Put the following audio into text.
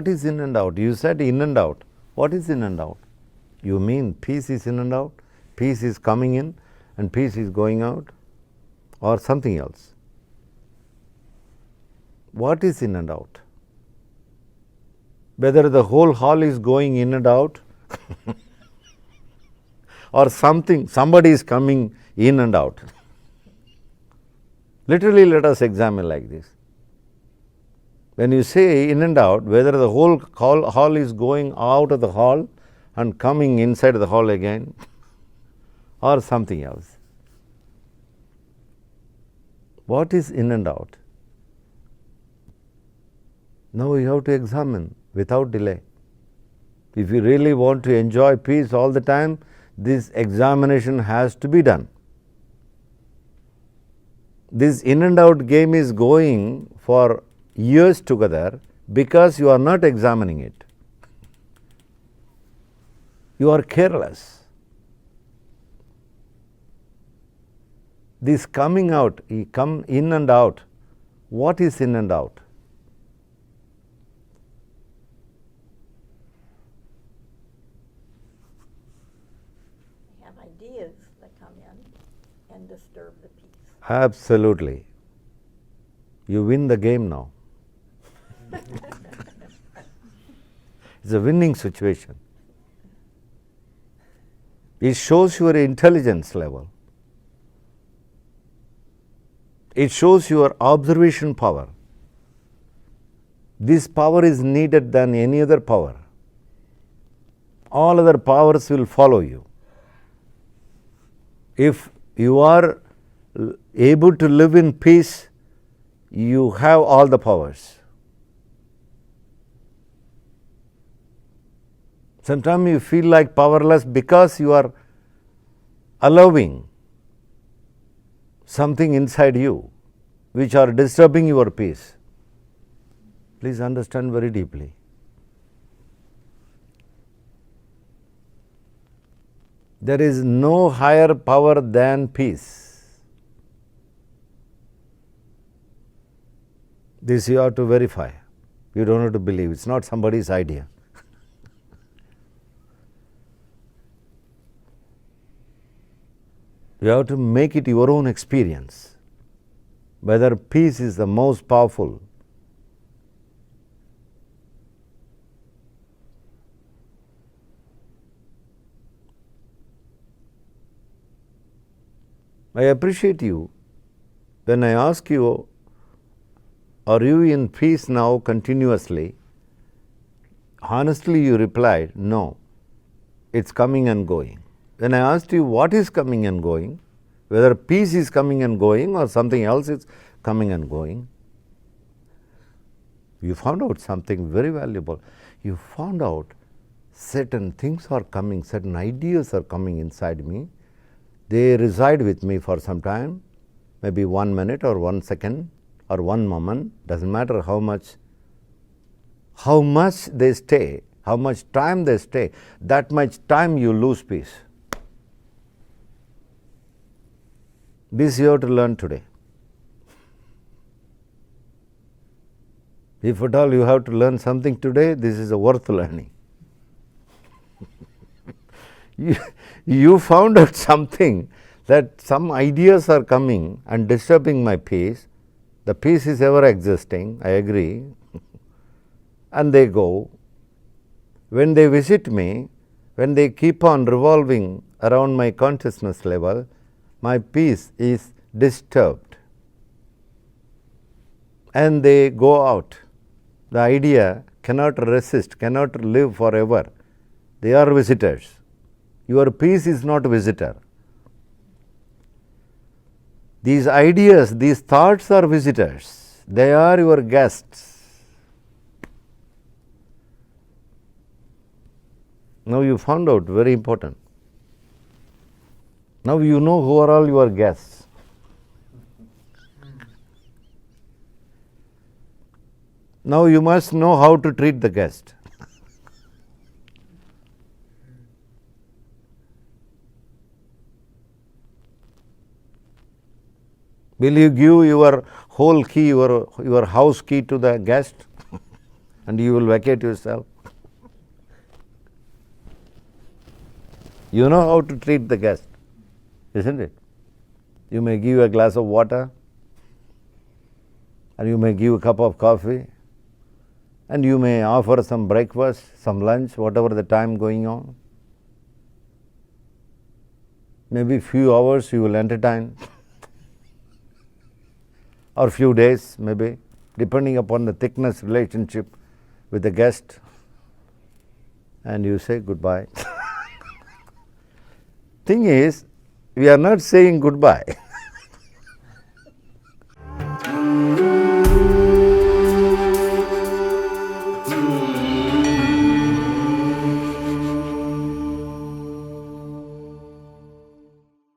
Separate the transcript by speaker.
Speaker 1: What is in and out? You said in and out. What is in and out? You mean peace is in and out? Peace is coming in and peace is going out? Or something else? What is in and out? Whether the whole hall is going in and out or somebody is coming in and out. Literally, let us examine like this. When you say in and out, whether the whole hall is going out of the hall and coming inside the hall again or something else. What is in and out? Now we have to examine without delay. If you really want to enjoy peace all the time, this examination has to be done. This in and out game is going for years together because you are not examining it. You are careless. This coming out, come in and out. What is in and out?
Speaker 2: We have ideas that come in and disturb the peace.
Speaker 1: Absolutely. You win the game now. It's a winning situation. It shows your intelligence level. It shows your observation power. This power is needed than any other power. All other powers will follow you. If you are able to live in peace, you have all the powers. Sometimes you feel like powerless because you are allowing something inside you which are disturbing your peace. Please understand very deeply. There is no higher power than peace. This you have to verify. You don't have to believe. It's not somebody's idea. You have to make it your own experience, whether peace is the most powerful. I appreciate you when I ask you, are you in peace now continuously? Honestly, you replied, no, it's coming and going. When I asked you what is coming and going, whether peace is coming and going or something else is coming and going, you found out something very valuable. You found out certain things are coming, certain ideas are coming inside me. They reside with me for some time, maybe 1 minute or 1 second or 1 moment, doesn't matter how much they stay, how much time they stay, that much time you lose peace. This you have to learn today. If at all you have to learn something today, this is worth learning. You found out something, that some ideas are coming and disturbing my peace. The peace is ever existing, I agree, and they go. When they visit me, when they keep on revolving around my consciousness level, my peace is disturbed and they go out. The idea cannot resist, cannot live forever. They are visitors. Your peace is not a visitor. These ideas, these thoughts are visitors. They are your guests. Now you found out very important. Now you know who are all your guests. Now you must know how to treat the guest. Will you give your whole key, your house key to the guest and you will vacate yourself. You know how to treat the guest, isn't it? You may give a glass of water, and you may give a cup of coffee, and you may offer some breakfast, some lunch, whatever the time going on. Maybe few hours you will entertain, or few days maybe, depending upon the thickness relationship with the guest, and you say goodbye. Thing is, we are not saying goodbye.